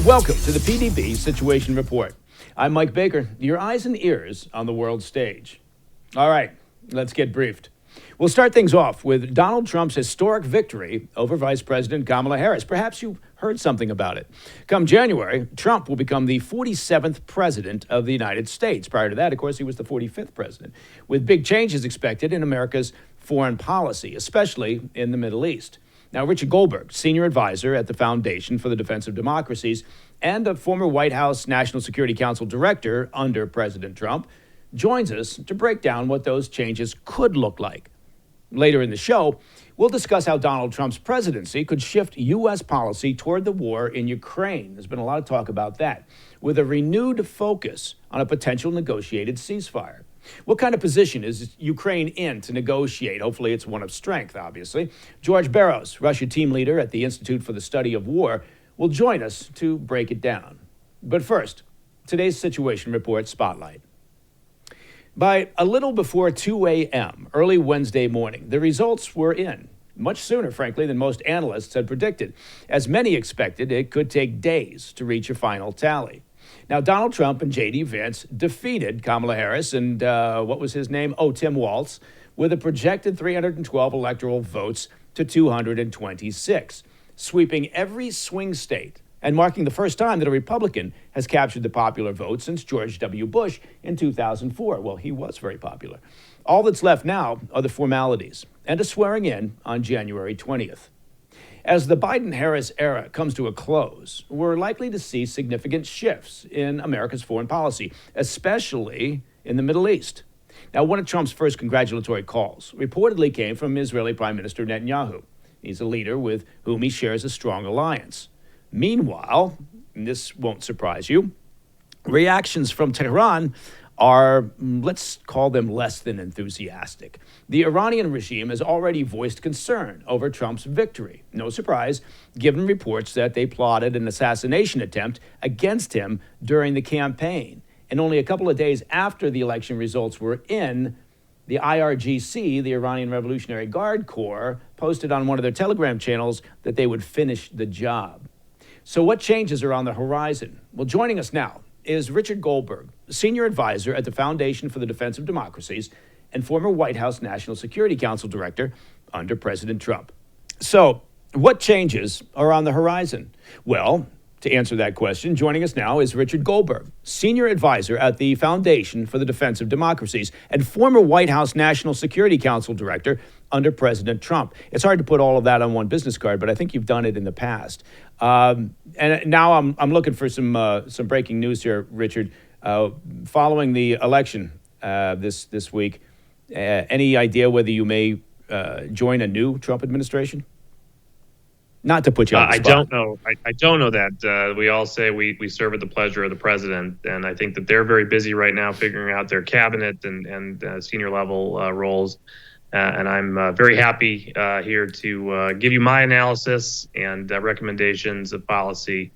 Welcome to the PDB Situation Report. I'm Mike Baker, your eyes and ears on the world stage. All right, let's get briefed. We'll start things off with Donald Trump's historic victory over Vice President Kamala Harris. Perhaps you heard something about it. Come January, Trump will become the 47th president of the United States. Prior to that, of course, he was the 45th president, with big changes expected in America's foreign policy, especially in the Middle East. Now, Richard Goldberg, senior advisor at the Foundation for the Defense of Democracies and a former White House National Security Council director under President Trump, joins us to break down what those changes could look like. Later in the show, we'll discuss how Donald Trump's presidency could shift U.S. policy toward the war in Ukraine. There's been a lot of talk about that, with a renewed focus on a potential negotiated ceasefire. What kind of position is Ukraine in to negotiate? Hopefully it's one of strength, obviously. George Barros, Russia team leader at the Institute for the Study of War, will join us to break it down. But first, today's Situation Report Spotlight. By a little before 2 a.m., early Wednesday morning, the results were in. Much sooner, frankly, than most analysts had predicted. As many expected, it could take days to reach a final tally. Now, Donald Trump and J.D. Vance defeated Kamala Harris and, what was his name? Oh, Tim Walz, with a projected 312 electoral votes to 226, sweeping every swing state and marking the first time that a Republican has captured the popular vote since George W. Bush in 2004. Well, he was very popular. All that's left now are the formalities and a swearing in on January 20th. As the Biden-Harris era comes to a close, we're likely to see significant shifts in America's foreign policy, especially in the Middle East. Now, one of Trump's first congratulatory calls reportedly came from Israeli Prime Minister Netanyahu. He's a leader with whom he shares a strong alliance. Meanwhile, and this won't surprise you, reactions from Tehran are, let's call them, less than enthusiastic. The Iranian regime has already voiced concern over Trump's victory. No surprise, given reports that they plotted an assassination attempt against him during the campaign. And only a couple of days after the election results were in, the IRGC, the Iranian Revolutionary Guard Corps, posted on one of their Telegram channels that they would finish the job. So what changes are on the horizon? Well, joining us now is Richard Goldberg, senior advisor at the Foundation for the Defense of Democracies and former White House National Security Council director under President Trump. So, what changes are on the horizon? Well, to answer that question, joining us now is Richard Goldberg, senior advisor at the Foundation for the Defense of Democracies and former White House National Security Council director under President Trump. It's hard to put all of that on one business card, but I think you've done it in the past. And now I'm looking for some breaking news here, Richard. Following the election this week, any idea whether you may join a new Trump administration? Not to put you on the spot. I don't know. I don't know that. We all say we serve at the pleasure of the president, and I think that they're very busy right now figuring out their cabinet and senior level roles. And I'm very happy here to give you my analysis and recommendations of policy,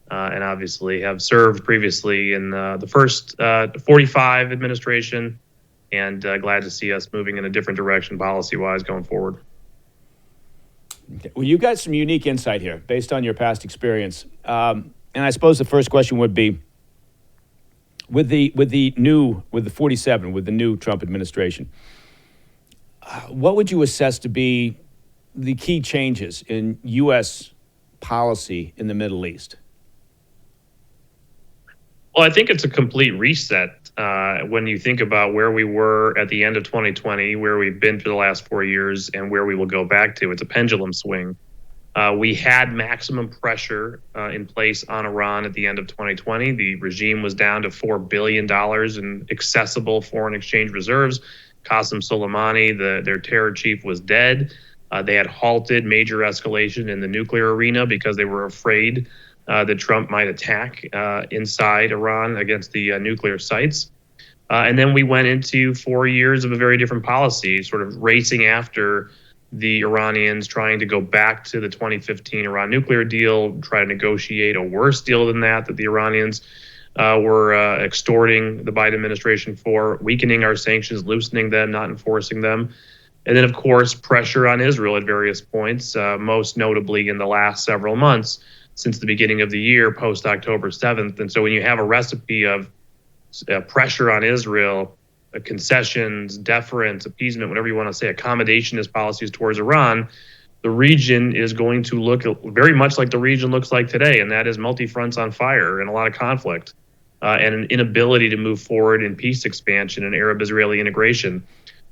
and obviously have served previously in the first 45 administration, and glad to see us moving in a different direction policy-wise going forward. Okay. Well, you got some unique insight here based on your past experience. And I suppose the first question would be, with the 47, with the new Trump administration, what would you assess to be the key changes in U.S. policy in the Middle East? Well, I think it's a complete reset when you think about where we were at the end of 2020, where we've been for the last 4 years, and where we will go back to. It's a pendulum swing. We had maximum pressure in place on Iran at the end of 2020. The regime was down to $4 billion in accessible foreign exchange reserves. Qasem Soleimani, their terror chief, was dead. They had halted major escalation in the nuclear arena because they were afraid that Trump might attack inside Iran against the nuclear sites. And then we went into 4 years of a very different policy, sort of racing after the Iranians, trying to go back to the 2015 Iran nuclear deal, try to negotiate a worse deal than that the Iranians were extorting the Biden administration for, weakening our sanctions, loosening them, not enforcing them. And then, of course, pressure on Israel at various points, most notably in the last several months, since the beginning of the year, post October 7th. And so when you have a recipe of pressure on Israel, concessions, deference, appeasement, whatever you want to say, accommodationist policies towards Iran, the region is going to look very much like the region looks like today, and that is multi-fronts on fire and a lot of conflict and an inability to move forward in peace expansion and Arab-Israeli integration.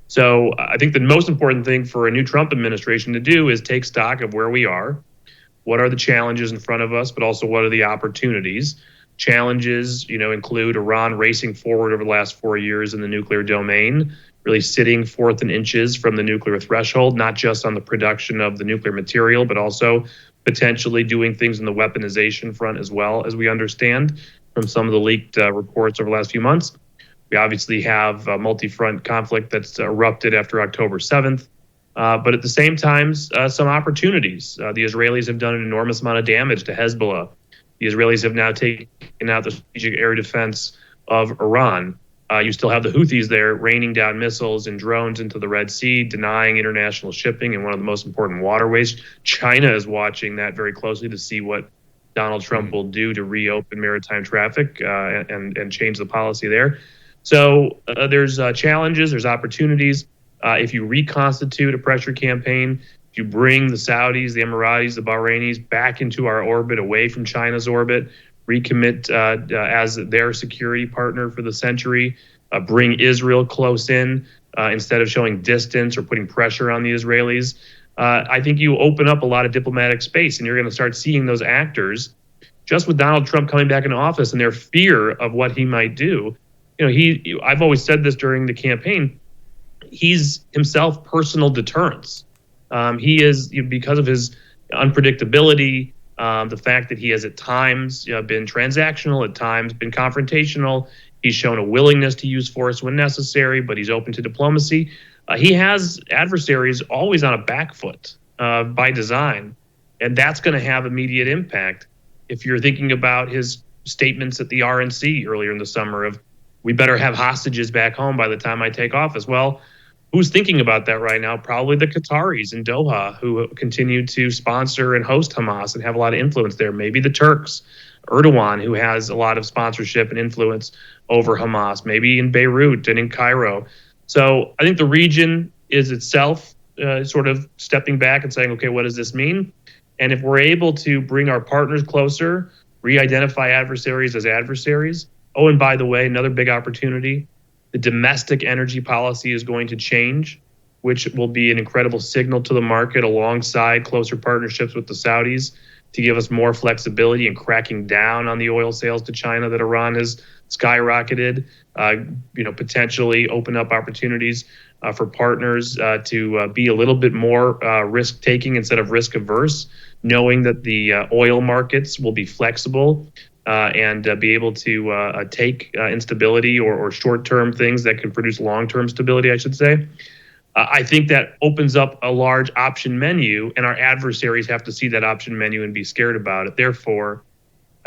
So I think the most important thing for a new Trump administration to do is take stock of where we are, what are the challenges in front of us, but also what are the opportunities. Challenges, include Iran racing forward over the last 4 years in the nuclear domain, really sitting fourth in inches from the nuclear threshold, not just on the production of the nuclear material, but also potentially doing things in the weaponization front as well, as we understand from some of the leaked reports over the last few months. We obviously have a multi-front conflict that's erupted after October 7th. But at the same time, some opportunities. The Israelis have done an enormous amount of damage to Hezbollah. The Israelis have now taken out the strategic air defense of Iran. You still have the Houthis there raining down missiles and drones into the Red Sea, denying international shipping in one of the most important waterways. China is watching that very closely to see what Donald Trump will do to reopen maritime traffic and change the policy there. So there's challenges, there's opportunities. If you reconstitute a pressure campaign, if you bring the Saudis, the Emiratis, the Bahrainis back into our orbit, away from China's orbit, recommit as their security partner for the century, bring Israel close in instead of showing distance or putting pressure on the Israelis, I think you open up a lot of diplomatic space, and you're going to start seeing those actors, just with Donald Trump coming back into office and their fear of what he might do. I've always said this during the campaign, he's himself personal deterrence. He is, because of his unpredictability, the fact that he has at times been transactional, at times been confrontational. He's shown a willingness to use force when necessary, but he's open to diplomacy. He has adversaries always on a back foot by design, and that's going to have immediate impact. If you're thinking about his statements at the RNC earlier in the summer of, we better have hostages back home by the time I take office. Well, who's thinking about that right now? Probably the Qataris in Doha, who continue to sponsor and host Hamas and have a lot of influence there. Maybe the Turks, Erdogan, who has a lot of sponsorship and influence over Hamas, maybe in Beirut and in Cairo. So I think the region is itself sort of stepping back and saying, okay, what does this mean? And if we're able to bring our partners closer, re-identify adversaries as adversaries. Oh, and by the way, another big opportunity, the domestic energy policy is going to change, which will be an incredible signal to the market alongside closer partnerships with the Saudis to give us more flexibility in cracking down on the oil sales to China that Iran has skyrocketed, potentially open up opportunities for partners to be a little bit more risk-taking instead of risk-averse, knowing that the oil markets will be flexible and be able to take instability or short-term things that can produce long-term stability, I should say. I think that opens up a large option menu, and our adversaries have to see that option menu and be scared about it. Therefore,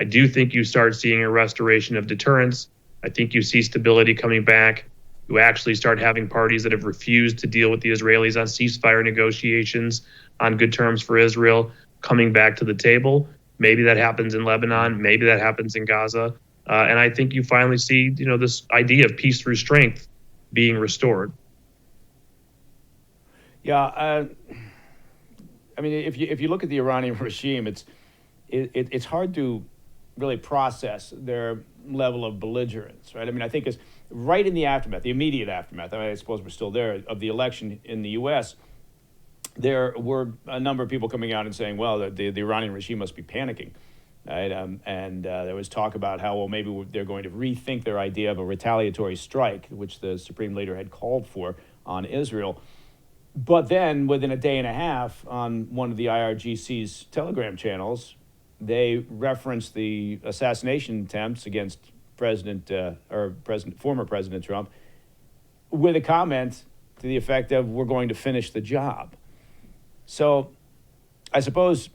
I do think you start seeing a restoration of deterrence. I think you see stability coming back. You actually start having parties that have refused to deal with the Israelis on ceasefire negotiations on good terms for Israel coming back to the table. Maybe that happens in Lebanon. Maybe that happens in Gaza. And I think you finally see, this idea of peace through strength being restored. Yeah, I mean, if you look at the Iranian regime, it's hard to really process their level of belligerence, right? I mean, I think it's right in the aftermath, the immediate aftermath. I suppose we're still there of the election in the U.S. There were a number of people coming out and saying, well, the Iranian regime must be panicking, right? And there was talk about how, well, maybe they're going to rethink their idea of a retaliatory strike, which the Supreme Leader had called for on Israel. But then within a day and a half on one of the IRGC's Telegram channels, they referenced the assassination attempts against former President Trump with a comment to the effect of, we're going to finish the job. So I suppose,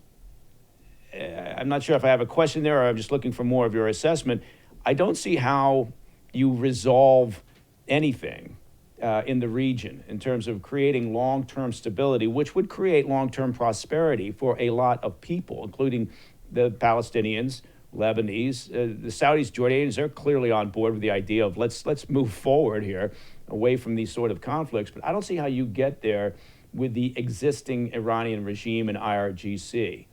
I'm not sure if I have a question there or I'm just looking for more of your assessment. I don't see how you resolve anything in the region in terms of creating long-term stability, which would create long-term prosperity for a lot of people, including the Palestinians, Lebanese, the Saudis, Jordanians, they're clearly on board with the idea of let's move forward here away from these sort of conflicts. But I don't see how you get there with the existing Iranian regime and IRGC.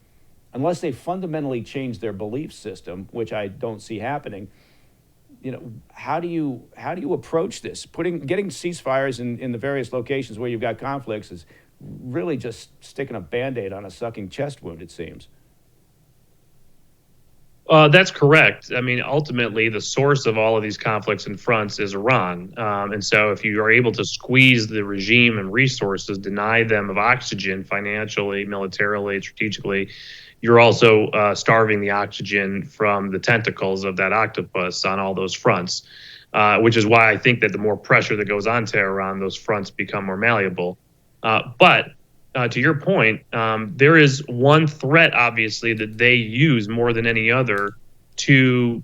Unless they fundamentally change their belief system, which I don't see happening, how do you approach this? Getting ceasefires in the various locations where you've got conflicts is really just sticking a Band-Aid on a sucking chest wound, it seems. That's correct. I mean, ultimately, the source of all of these conflicts and fronts is Iran. And so if you are able to squeeze the regime and resources, deny them of oxygen financially, militarily, strategically, you're also starving the oxygen from the tentacles of that octopus on all those fronts, which is why I think that the more pressure that goes on to Iran, those fronts become more malleable. But to your point, there is one threat, obviously, that they use more than any other to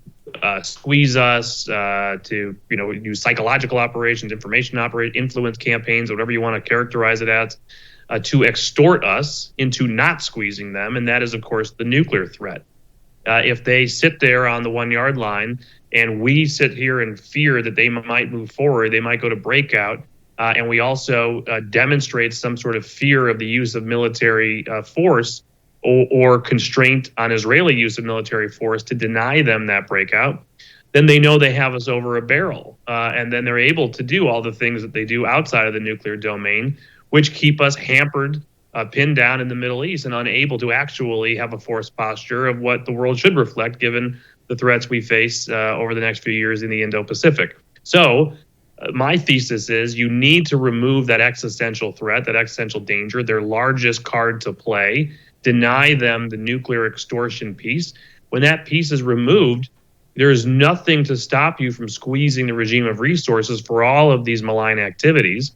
squeeze us, to use psychological operations, information influence campaigns, whatever you want to characterize it as, to extort us into not squeezing them, and that is, of course, the nuclear threat. If they sit there on the 1 yard line and we sit here in fear that they might move forward, they might go to breakout, and we also demonstrate some sort of fear of the use of military force or constraint on Israeli use of military force to deny them that breakout, then they know they have us over a barrel. And then they're able to do all the things that they do outside of the nuclear domain, which keep us hampered, pinned down in the Middle East and unable to actually have a force posture of what the world should reflect given the threats we face over the next few years in the Indo-Pacific. So my thesis is you need to remove that existential threat, that existential danger, their largest card to play, deny them the nuclear extortion piece. When that piece is removed, there is nothing to stop you from squeezing the regime of resources for all of these malign activities.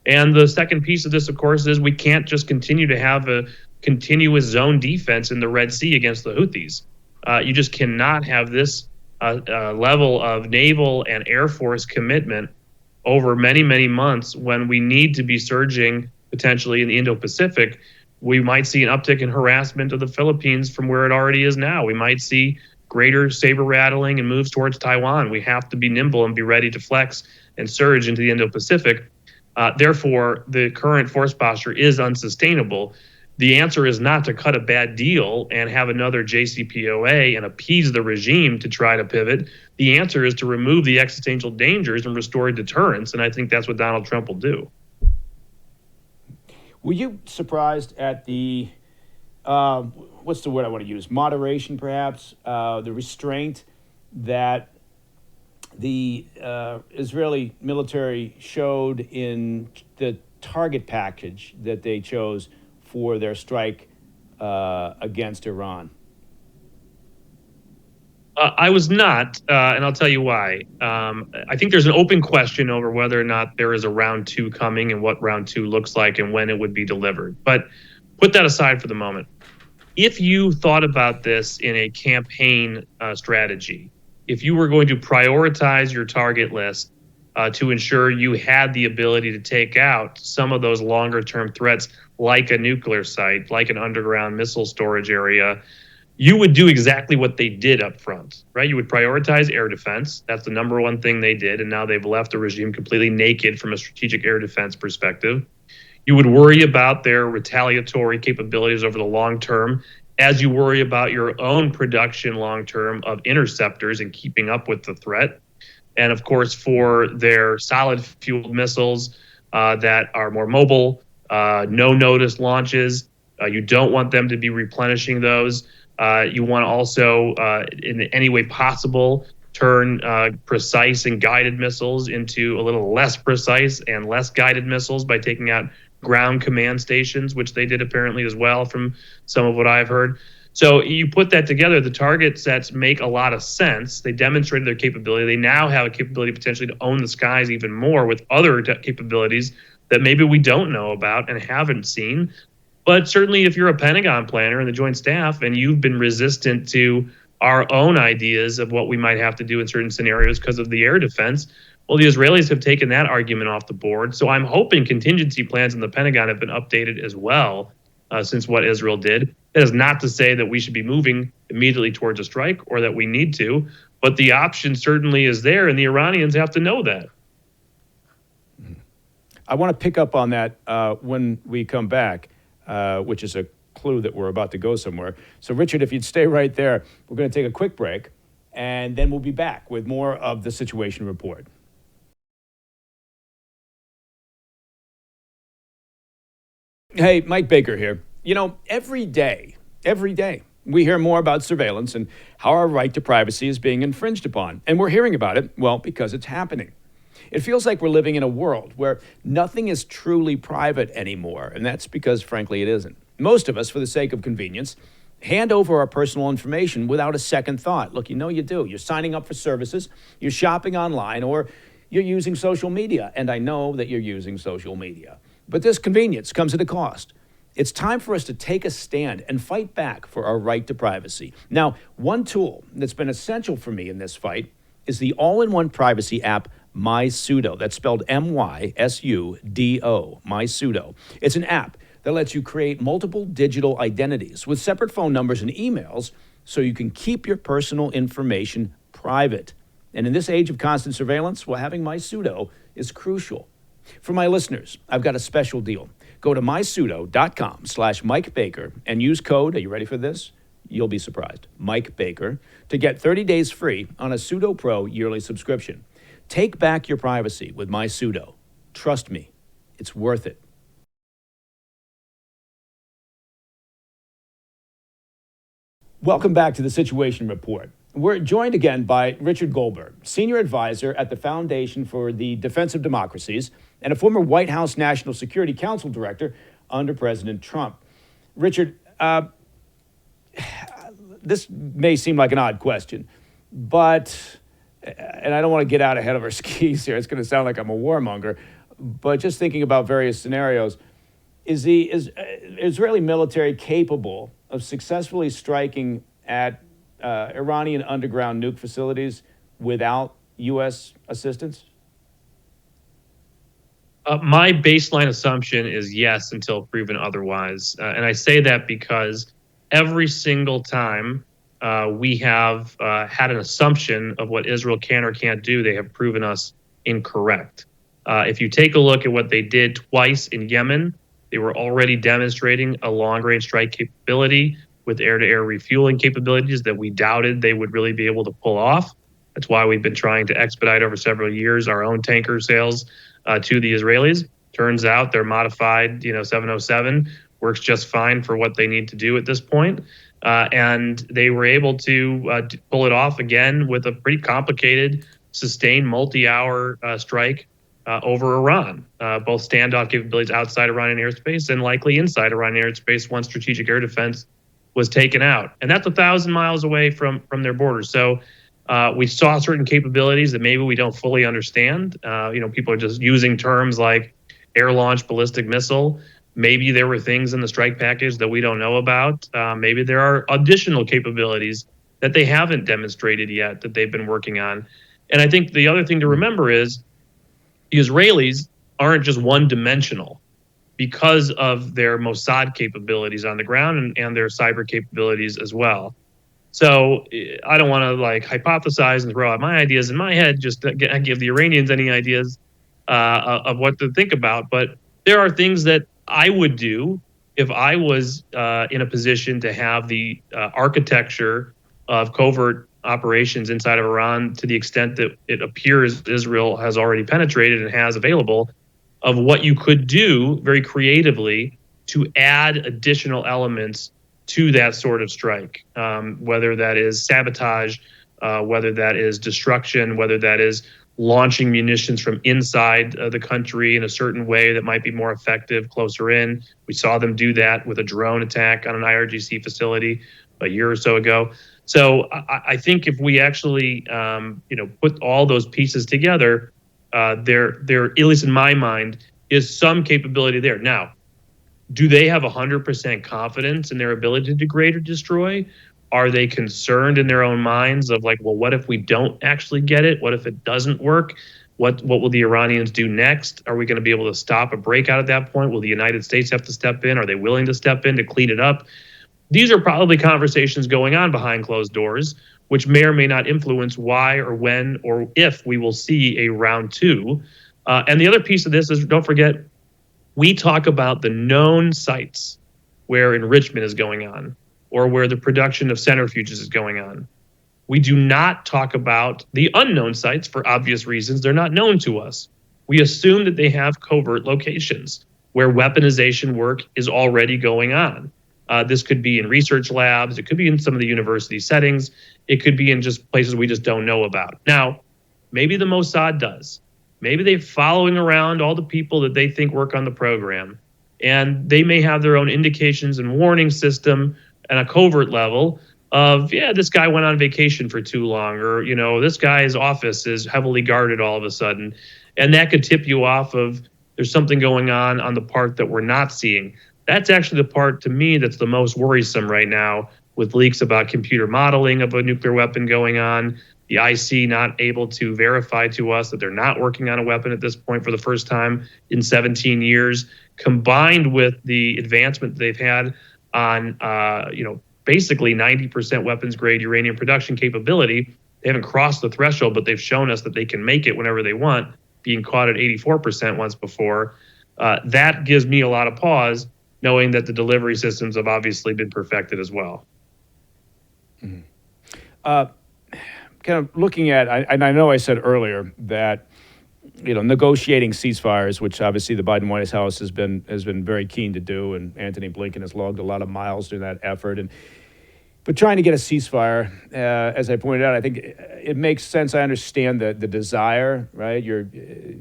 And the second piece of this, of course, is we can't just continue to have a continuous zone defense in the Red Sea against the Houthis. You just cannot have this level of naval and air force commitment over many, many months when we need to be surging potentially in the Indo-Pacific. We might see an uptick in harassment of the Philippines from where it already is now. We might see greater saber rattling and moves towards Taiwan. We have to be nimble and be ready to flex and surge into the Indo-Pacific. Therefore, the current force posture is unsustainable. The answer is not to cut a bad deal and have another JCPOA and appease the regime to try to pivot. The answer is to remove the existential dangers and restore deterrence, and I think that's what Donald Trump will do. Were you surprised at the, what's the word I want to use, moderation perhaps, the restraint that the Israeli military showed in the target package that they chose for their strike against Iran? I was not, and I'll tell you why. I think there's an open question over whether or not there is a round two coming and what round two looks like and when it would be delivered. But put that aside for the moment. If you thought about this in a campaign strategy, if you were going to prioritize your target list to ensure you had the ability to take out some of those longer term threats, like a nuclear site, like an underground missile storage area, you would do exactly what they did up front, right? You would prioritize air defense. That's the number one thing they did. And now they've left the regime completely naked from a strategic air defense perspective. You would worry about their retaliatory capabilities over the long term as you worry about your own production long term of interceptors and keeping up with the threat. And of course, for their solid fueled missiles that are more mobile, no notice launches, you don't want them to be replenishing those. You want to also, in any way possible, turn precise and guided missiles into a little less precise and less guided missiles by taking out ground command stations, which they did apparently as well from some of what I've heard. So you put that together, the target sets make a lot of sense. They demonstrated their capability. They now have a capability potentially to own the skies even more with other capabilities that maybe we don't know about and haven't seen. But certainly if you're a Pentagon planner in the Joint Staff and you've been resistant to our own ideas of what we might have to do in certain scenarios because of the air defense, well, the Israelis have taken that argument off the board. So I'm hoping contingency plans in the Pentagon have been updated as well since what Israel did. That is not to say that we should be moving immediately towards a strike or that we need to, but the option certainly is there, and the Iranians have to know that. I want to pick up on that when we come back, which is a clue that we're about to go somewhere. So, Richard, if you'd stay right there, we're going to take a quick break, and then we'll be back with more of the Situation Report. Hey, Mike Baker here. You know, every day, we hear more about surveillance and how our right to privacy is being infringed upon. And we're hearing about it, well, because it's happening. It feels like we're living in a world where nothing is truly private anymore, and that's because, frankly, it isn't. Most of us, for the sake of convenience, hand over our personal information without a second thought. Look, you know you do. You're signing up for services, you're shopping online, or you're using social media. And I know that you're using social media. But this convenience comes at a cost. It's time for us to take a stand and fight back for our right to privacy. Now, one tool that's been essential for me in this fight is the all-in-one privacy app MySudo. That's spelled MySudo, MySudo. It's an app that lets you create multiple digital identities with separate phone numbers and emails so you can keep your personal information private. And in this age of constant surveillance, well, having MySudo is crucial. For my listeners, I've got a special deal. Go to mysudo.com/Mike Baker and use code, are you ready for this? You'll be surprised, Mike Baker, to get 30 days free on a Sudo Pro yearly subscription. Take back your privacy with MySudo. Trust me, it's worth it. Welcome back to the Situation Report. We're joined again by Richard Goldberg, Senior Advisor at the Foundation for the Defense of Democracies and a former White House National Security Council Director under President Trump. Richard, this may seem like an odd question, but, and I don't want to get out ahead of our skis here, it's going to sound like I'm a warmonger, but just thinking about various scenarios, is the Israeli military capable of successfully striking at Iranian underground nuke facilities without U.S. assistance? My baseline assumption is yes until proven otherwise. And I say that because every single time we have had an assumption of what Israel can or can't do, they have proven us incorrect. If you take a look at what they did twice in Yemen, they were already demonstrating a long-range strike capability with air-to-air refueling capabilities that we doubted they would really be able to pull off. That's why we've been trying to expedite over several years our own tanker sales to the Israelis. Turns out their modified, 707 works just fine for what they need to do at this point. And they were able to pull it off again with a pretty complicated, sustained multi-hour strike over Iran, both standoff capabilities outside Iranian airspace and likely inside Iranian airspace once strategic air defense was taken out. And that's 1,000 miles away from their borders. So we saw certain capabilities that maybe we don't fully understand. People are just using terms like air-launched ballistic missile. Maybe there were things in the strike package that we don't know about. Maybe there are additional capabilities that they haven't demonstrated yet that they've been working on. And I think the other thing to remember is the Israelis aren't just one-dimensional because of their Mossad capabilities on the ground and their cyber capabilities as well. So I don't want to hypothesize and throw out my ideas in my head just to give the Iranians any ideas of what to think about. But there are things that I would do if I was in a position to have the architecture of covert operations inside of Iran to the extent that it appears Israel has already penetrated and has available, of what you could do very creatively to add additional elements to that sort of strike, whether that is sabotage, whether that is destruction, whether that is launching munitions from inside the country in a certain way that might be more effective closer in. We saw them do that with a drone attack on an IRGC facility a year or so ago. So I think if we actually, put all those pieces together, there, at least in my mind, is some capability there. Now, do they have 100% confidence in their ability to degrade or destroy? Are they concerned in their own minds of what if we don't actually get it? What if it doesn't work? What will the Iranians do next? Are we going to be able to stop a breakout at that point? Will the United States have to step in? Are they willing to step in to clean it up? These are probably conversations going on behind closed doors, which may or may not influence why or when or if we will see a round two. And the other piece of this is, don't forget, we talk about the known sites where enrichment is going on or where the production of centrifuges is going on. We do not talk about the unknown sites for obvious reasons. They're not known to us. We assume that they have covert locations where weaponization work is already going on. This could be in research labs. It could be in some of the university settings. It could be in just places we just don't know about. Now, maybe the Mossad does. Maybe they're following around all the people that they think work on the program, and they may have their own indications and warning system at a covert level of, yeah, this guy went on vacation for too long, or, this guy's office is heavily guarded all of a sudden. And that could tip you off of there's something going on the part that we're not seeing. That's actually the part, to me, that's the most worrisome right now, with leaks about computer modeling of a nuclear weapon going on, the IC not able to verify to us that they're not working on a weapon at this point for the first time in 17 years, combined with the advancement they've had on, basically 90% weapons grade uranium production capability. They haven't crossed the threshold, but they've shown us that they can make it whenever they want, being caught at 84% once before. That gives me a lot of pause, knowing that the delivery systems have obviously been perfected as well. Mm-hmm. Kind of looking at, and I know I said earlier that, negotiating ceasefires, which obviously the Biden White House has been very keen to do, and Antony Blinken has logged a lot of miles during that effort. But trying to get a ceasefire, as I pointed out, I think it makes sense. I understand the desire, right?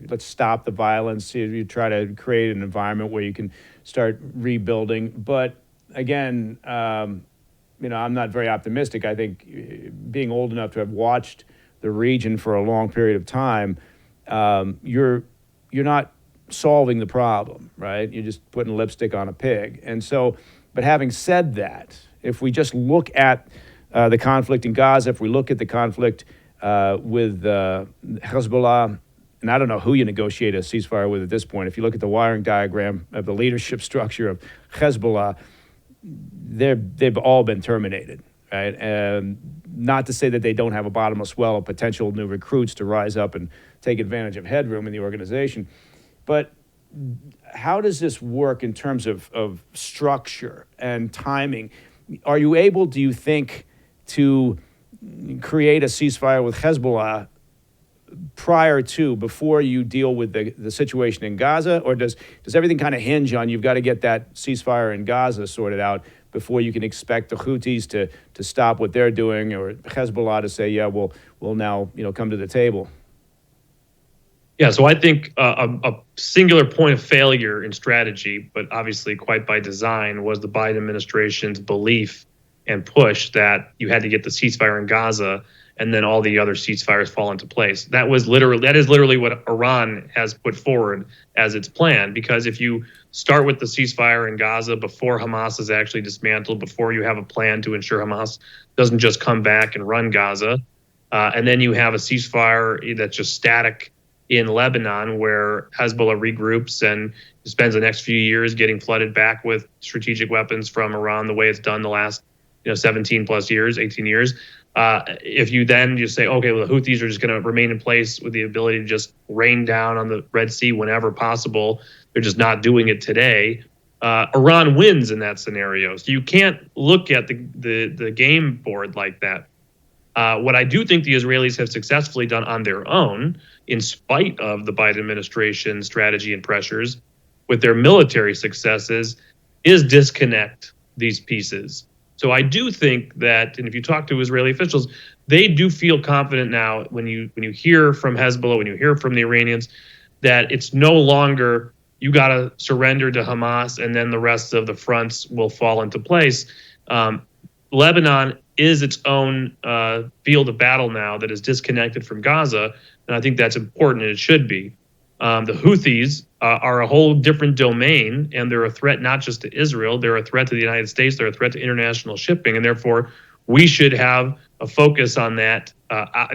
Let's stop the violence. You try to create an environment where you can start rebuilding. But again, I'm not very optimistic. I think being old enough to have watched the region for a long period of time, you're not solving the problem, right? You're just putting lipstick on a pig. And so, but having said that, if we just look at the conflict in Gaza, if we look at the conflict with Hezbollah, and I don't know who you negotiate a ceasefire with at this point. If you look at the wiring diagram of the leadership structure of Hezbollah, they've all been terminated, right? And not to say that they don't have a bottomless well of potential new recruits to rise up and take advantage of headroom in the organization. But how does this work in terms of structure and timing? Are you able, do you think, to create a ceasefire with Hezbollah before you deal with the situation in Gaza? Or does everything kind of hinge on you've got to get that ceasefire in Gaza sorted out before you can expect the Houthis to stop what they're doing, or Hezbollah to say, yeah, we'll now come to the table? Yeah, so I think a singular point of failure in strategy, but obviously quite by design, was the Biden administration's belief and push that you had to get the ceasefire in Gaza and then all the other ceasefires fall into place. That is literally what Iran has put forward as its plan, because if you start with the ceasefire in Gaza before Hamas is actually dismantled, before you have a plan to ensure Hamas doesn't just come back and run Gaza, and then you have a ceasefire that's just static in Lebanon, where Hezbollah regroups and spends the next few years getting flooded back with strategic weapons from Iran, the way it's done the last 17 plus years, 18 years. If you then just say, okay, well, the Houthis are just going to remain in place with the ability to just rain down on the Red Sea whenever possible, they're just not doing it today. Iran wins in that scenario. So you can't look at the game board like that. What I do think the Israelis have successfully done on their own, in spite of the Biden administration strategy and pressures, with their military successes, is disconnect these pieces. So I do think that, and if you talk to Israeli officials, they do feel confident now when you hear from Hezbollah, when you hear from the Iranians, that it's no longer you got to surrender to Hamas and then the rest of the fronts will fall into place. Lebanon is its own field of battle now that is disconnected from Gaza, and I think that's important, and it should be. The Houthis are a whole different domain, and they're a threat not just to Israel, they're a threat to the United States, they're a threat to international shipping, and therefore we should have a focus on that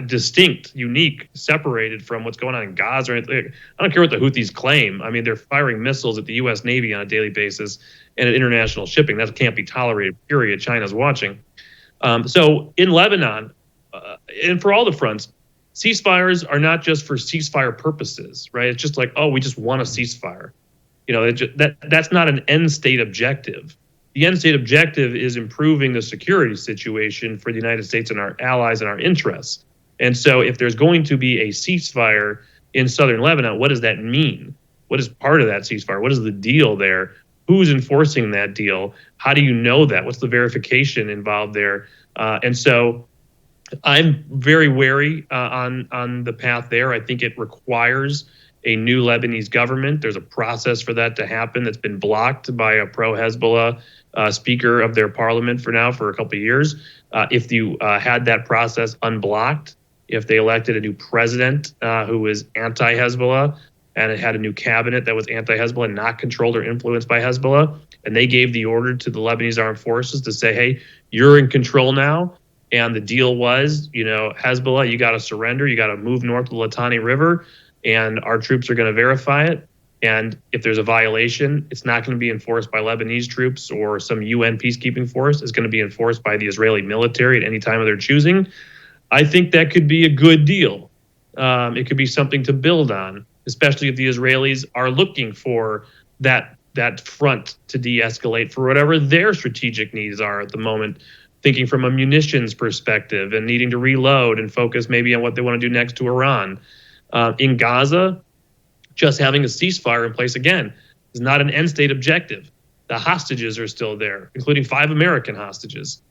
distinct, unique, separated from what's going on in Gaza or anything. I don't care what the Houthis claim. I mean, they're firing missiles at the U.S. Navy on a daily basis and at international shipping. That can't be tolerated, period. China's watching. So in Lebanon, and for all the fronts, ceasefires are not just for ceasefire purposes, right? It's just like, oh, we just want a ceasefire. That's not an end state objective. The end state objective is improving the security situation for the United States and our allies and our interests. And so if there's going to be a ceasefire in southern Lebanon, what does that mean? What is part of that ceasefire? What is the deal there? Who's enforcing that deal? How do you know that? What's the verification involved there? And so I'm very wary on the path there. I think it requires a new Lebanese government. There's a process for that to happen that's been blocked by a pro-Hezbollah speaker of their parliament for a couple of years. If you had that process unblocked, if they elected a new president who was anti-Hezbollah, and it had a new cabinet that was anti-Hezbollah, not controlled or influenced by Hezbollah, and they gave the order to the Lebanese armed forces to say, hey, you're in control now. And the deal was, Hezbollah, you got to surrender. You got to move north of the Litani River, and our troops are going to verify it. And if there's a violation, it's not going to be enforced by Lebanese troops or some UN peacekeeping force. It's going to be enforced by the Israeli military at any time of their choosing. I think that could be a good deal. It could be something to build on, especially if the Israelis are looking for that front to de-escalate for whatever their strategic needs are at the moment, thinking from a munitions perspective and needing to reload and focus maybe on what they want to do next to Iran. In Gaza, just having a ceasefire in place, again, is not an end state objective. The hostages are still there, including 5 American hostages.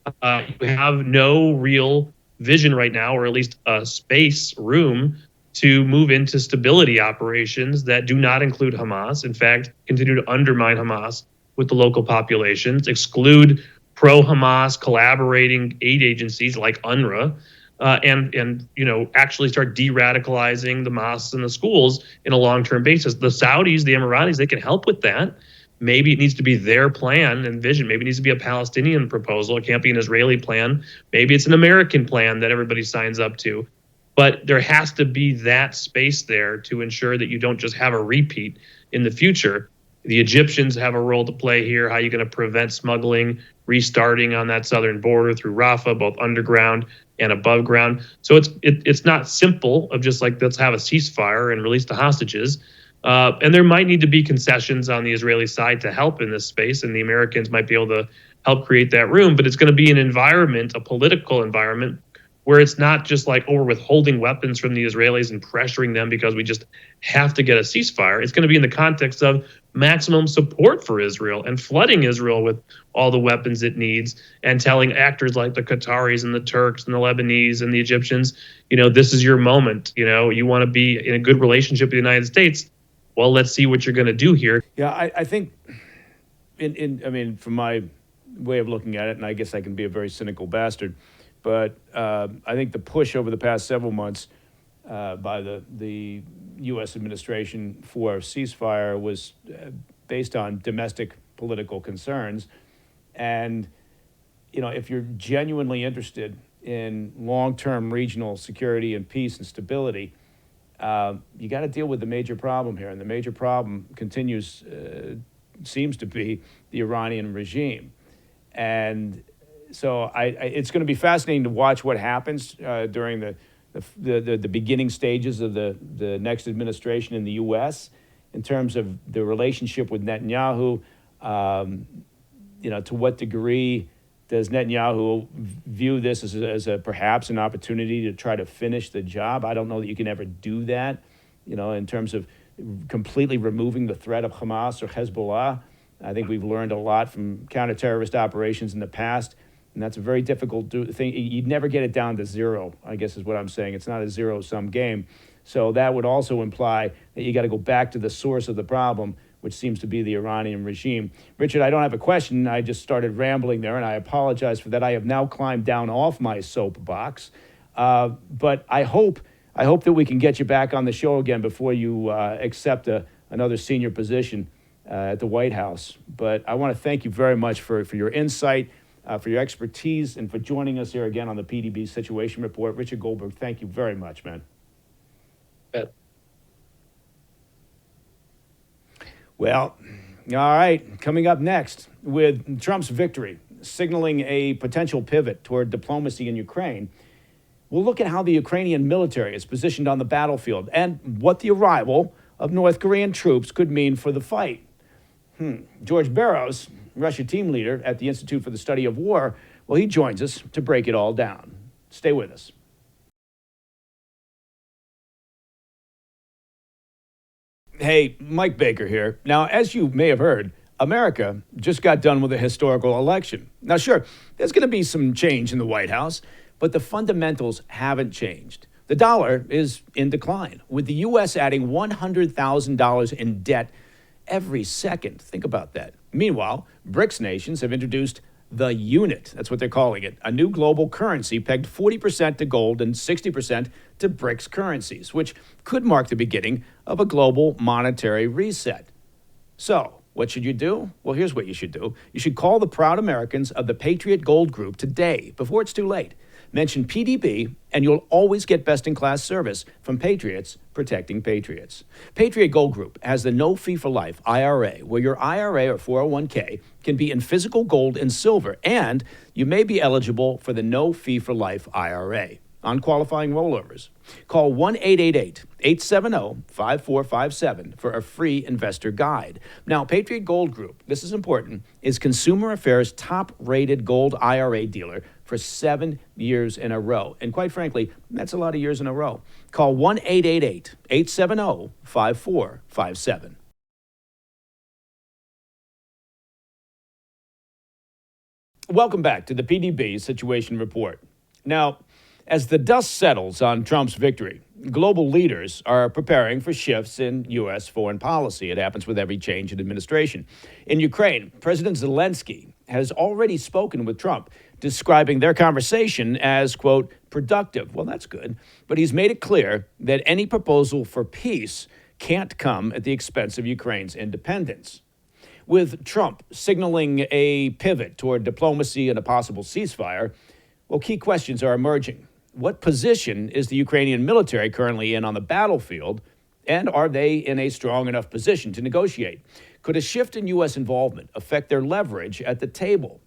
You have no real vision right now, or at least a space room to move into stability operations that do not include Hamas. In fact, continue to undermine Hamas with the local populations, exclude pro-Hamas collaborating aid agencies like UNRWA, and actually start de-radicalizing the mosques and the schools in a long-term basis. The Saudis, the Emiratis, they can help with that. Maybe it needs to be their plan and vision. Maybe it needs to be a Palestinian proposal. It can't be an Israeli plan. Maybe it's an American plan that everybody signs up to. But there has to be that space there to ensure that you don't just have a repeat in the future. The Egyptians have a role to play here. How are you going to prevent smuggling restarting on that southern border through Rafah, both underground and above ground? So it's not simple of just like, let's have a ceasefire and release the hostages. And there might need to be concessions on the Israeli side to help in this space, and the Americans might be able to help create that room. But it's going to be an environment, a political environment, where it's not just like, oh, we're withholding weapons from the Israelis and pressuring them because we just have to get a ceasefire. It's going to be in the context of maximum support for Israel and flooding Israel with all the weapons it needs, and telling actors like the Qataris and the Turks and the Lebanese and the Egyptians, this is your moment. You want to be in a good relationship with the United States. Well, let's see what you're going to do here. Yeah, I think, from my way of looking at it, and I guess I can be a very cynical bastard, but I think the push over the past several months by the U.S. administration for a ceasefire was based on domestic political concerns. And, if you're genuinely interested in long-term regional security and peace and stability, you got to deal with the major problem here. And the major problem seems to be the Iranian regime. And so it's going to be fascinating to watch what happens during the beginning stages of the next administration in the U.S. in terms of the relationship with Netanyahu. To what degree does Netanyahu view this as perhaps an opportunity to try to finish the job? I don't know that you can ever do that, in terms of completely removing the threat of Hamas or Hezbollah. I think we've learned a lot from counter-terrorist operations in the past, and that's a very difficult thing. You'd never get it down to zero, I guess is what I'm saying. It's not a zero-sum game. So that would also imply that you got to go back to the source of the problem, which seems to be the Iranian regime. Richard, I don't have a question. I just started rambling there, and I apologize for that. I have now climbed down off my soapbox. But I hope that we can get you back on the show again before you accept another senior position at the White House. But I want to thank you very much for your insight. for your expertise and for joining us here again on the PDB Situation Report. Richard Goldberg, thank you very much, man. Bet. Well, all right, coming up next, with Trump's victory signaling a potential pivot toward diplomacy in Ukraine, we'll look at how the Ukrainian military is positioned on the battlefield and what the arrival of North Korean troops could mean for the fight. George Barros, Russia team leader at the Institute for the Study of War, well, he joins us to break it all down. Stay with us. Hey, Mike Baker here. Now, as you may have heard, America just got done with a historical election. Now, sure, there's going to be some change in the White House, but the fundamentals haven't changed. The dollar is in decline, with the U.S. adding $100,000 in debt every second. Think about that. Meanwhile, BRICS nations have introduced the unit, that's what they're calling it, a new global currency pegged 40% to gold and 60% to BRICS currencies, which could mark the beginning of a global monetary reset. So, what should you do? Well, here's what you should do. You should call the proud Americans of the Patriot Gold Group today, before it's too late. Mention PDB, and you'll always get best-in-class service from Patriots protecting Patriots. Patriot Gold Group has the no-fee-for-life IRA, where your IRA or 401k can be in physical gold and silver, and you may be eligible for the no-fee-for-life IRA on qualifying rollovers. Call 1-888-870-5457 for a free investor guide. Now, Patriot Gold Group, this is important, is Consumer Affairs' top-rated gold IRA dealer for 7 years in a row. And quite frankly, that's a lot of years in a row. Call 1-888-870-5457. Welcome back to the PDB Situation Report. Now, as the dust settles on Trump's victory, global leaders are preparing for shifts in U.S. foreign policy. It happens with every change in administration. In Ukraine, President Zelensky has already spoken with Trump, describing their conversation as, quote, productive. Well, that's good. But he's made it clear that any proposal for peace can't come at the expense of Ukraine's independence. With Trump signaling a pivot toward diplomacy and a possible ceasefire, well, key questions are emerging. What position is the Ukrainian military currently in on the battlefield, and are they in a strong enough position to negotiate? Could a shift in U.S. involvement affect their leverage at the table?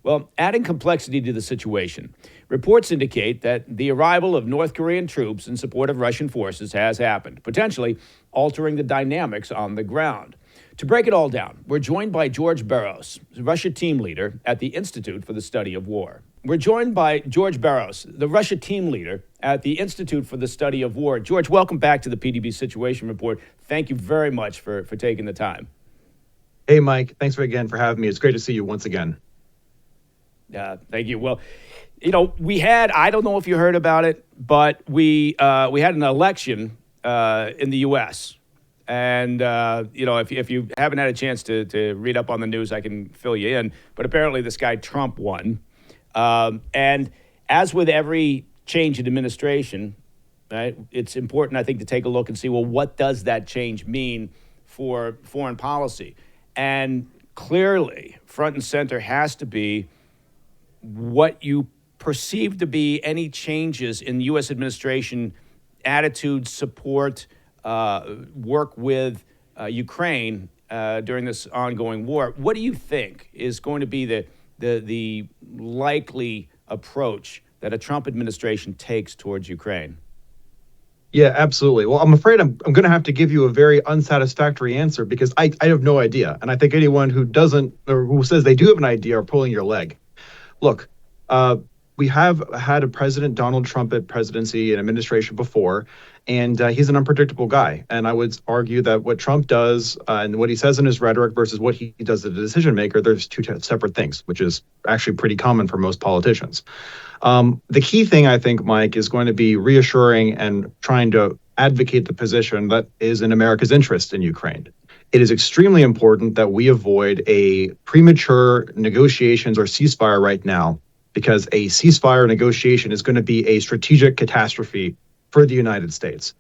Well, adding complexity to the situation, reports indicate that the arrival of North Korean troops in support of Russian forces has happened, potentially altering the dynamics on the ground. To break it all down, we're joined by George Barros, Russia team leader at the Institute for the Study of War. We're joined by George Barros, the Russia team leader at the Institute for the Study of War. George, welcome back to the PDB Situation Report. Thank you very much for taking the time. Hey, Mike. Thanks again for having me. It's great to see you once again. Thank you. Well, we had, I don't know if you heard about it, but we had an election in the U.S., and, if you haven't had a chance to read up on the news, I can fill you in. But apparently this guy Trump won. And as with every change in administration, right, it's important, I think, to take a look and see, well, what does that change mean for foreign policy? And clearly, front and center has to be what you perceive to be any changes in U.S. administration attitude, support, work with Ukraine during this ongoing war. What do you think is going to be the likely approach that a Trump administration takes towards Ukraine? Yeah, absolutely. Well, I'm afraid I'm going to have to give you a very unsatisfactory answer because I have no idea. And I think anyone who doesn't or who says they do have an idea are pulling your leg. Look, we have had a President Donald Trump at presidency and administration before, and he's an unpredictable guy. And I would argue that what Trump does and what he says in his rhetoric versus what he does as a decision maker, there's two separate things, which is actually pretty common for most politicians. The key thing, I think, Mike, is going to be reassuring and trying to advocate the position that is in America's interest in Ukraine. It is extremely important that we avoid a premature negotiations or ceasefire right now, because a ceasefire negotiation is going to be a strategic catastrophe for the United States.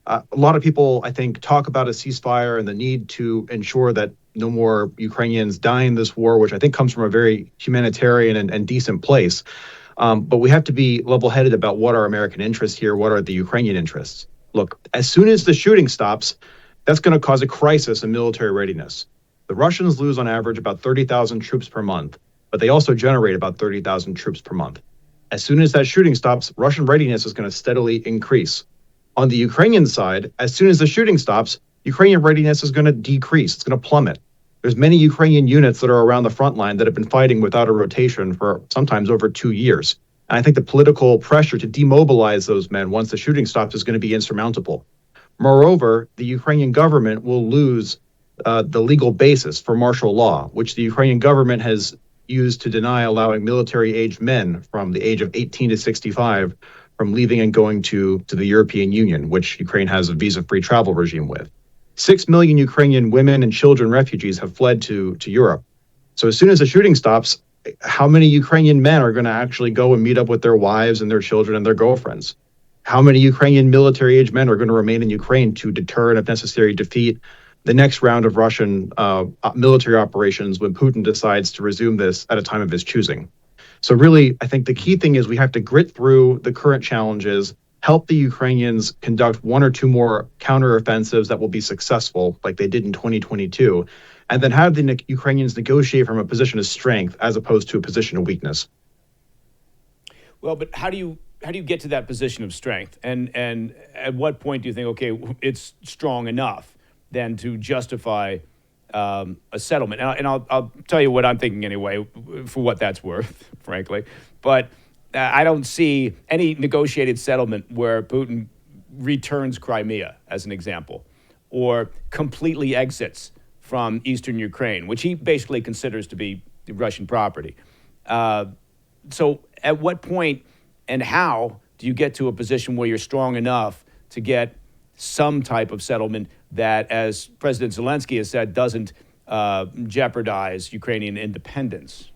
A lot of people, I think, talk about a ceasefire and the need to ensure that no more Ukrainians die in this war, which I think comes from a very humanitarian and decent place. But we have to be level-headed about what are American interests here, what are the Ukrainian interests. Look, as soon as the shooting stops, that's going to cause a crisis in military readiness. The Russians lose on average about 30,000 troops per month, but they also generate about 30,000 troops per month. As soon as that shooting stops, Russian readiness is going to steadily increase. On the Ukrainian side, as soon as the shooting stops, Ukrainian readiness is going to decrease. It's going to plummet. There's many Ukrainian units that are around the front line that have been fighting without a rotation for sometimes over 2 years. And I think the political pressure to demobilize those men once the shooting stops is going to be insurmountable. Moreover, the Ukrainian government will lose the legal basis for martial law, which the Ukrainian government has used to deny allowing military-aged men from the age of 18 to 65 from leaving and going to the European Union, which Ukraine has a visa-free travel regime with. 6 million Ukrainian women and children refugees have fled to Europe. So as soon as the shooting stops, how many Ukrainian men are going to actually go and meet up with their wives and their children and their girlfriends? How many Ukrainian military-aged men are going to remain in Ukraine to deter and, if necessary, defeat the next round of Russian military operations when Putin decides to resume this at a time of his choosing? So really, I think the key thing is we have to grit through the current challenges, help the Ukrainians conduct one or two more counteroffensives that will be successful, like they did in 2022, and then have the Ukrainians negotiate from a position of strength as opposed to a position of weakness. Well, but how do you get to that position of strength? And at what point do you think, okay, it's strong enough then to justify a settlement? And I'll tell you what I'm thinking anyway, for what that's worth, frankly. But I don't see any negotiated settlement where Putin returns Crimea, as an example, or completely exits from eastern Ukraine, which he basically considers to be Russian property. So at what point and how do you get to a position where you're strong enough to get some type of settlement that, as President Zelensky has said, doesn't jeopardize Ukrainian independence?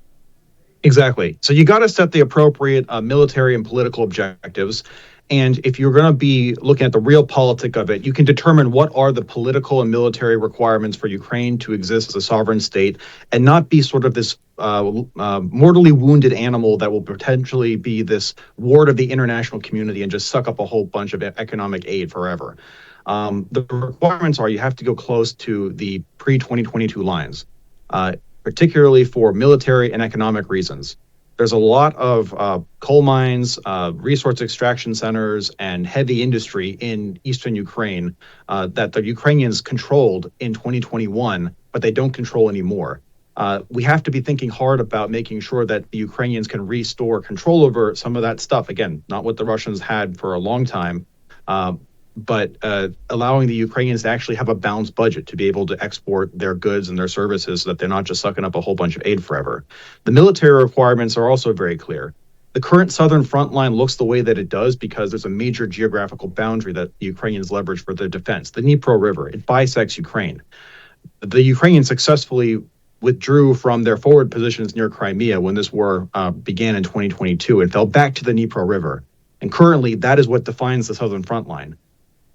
Exactly. So you got to set the appropriate military and political objectives. And if you're going to be looking at the real politic of it, you can determine what are the political and military requirements for Ukraine to exist as a sovereign state and not be sort of this mortally wounded animal that will potentially be this ward of the international community and just suck up a whole bunch of economic aid forever. The requirements are you have to go close to the pre-2022 lines, particularly for military and economic reasons. There's a lot of coal mines, resource extraction centers, and heavy industry in eastern Ukraine that the Ukrainians controlled in 2021, but they don't control anymore. We have to be thinking hard about making sure that the Ukrainians can restore control over some of that stuff. Again, not what the Russians had for a long time, but allowing the Ukrainians to actually have a balanced budget to be able to export their goods and their services so that they're not just sucking up a whole bunch of aid forever. The military requirements are also very clear. The current southern front line looks the way that it does because there's a major geographical boundary that the Ukrainians leverage for their defense, the Dnipro River. It bisects Ukraine. The Ukrainians successfully withdrew from their forward positions near Crimea when this war began in 2022 and fell back to the Dnipro River. And currently, that is what defines the southern front line.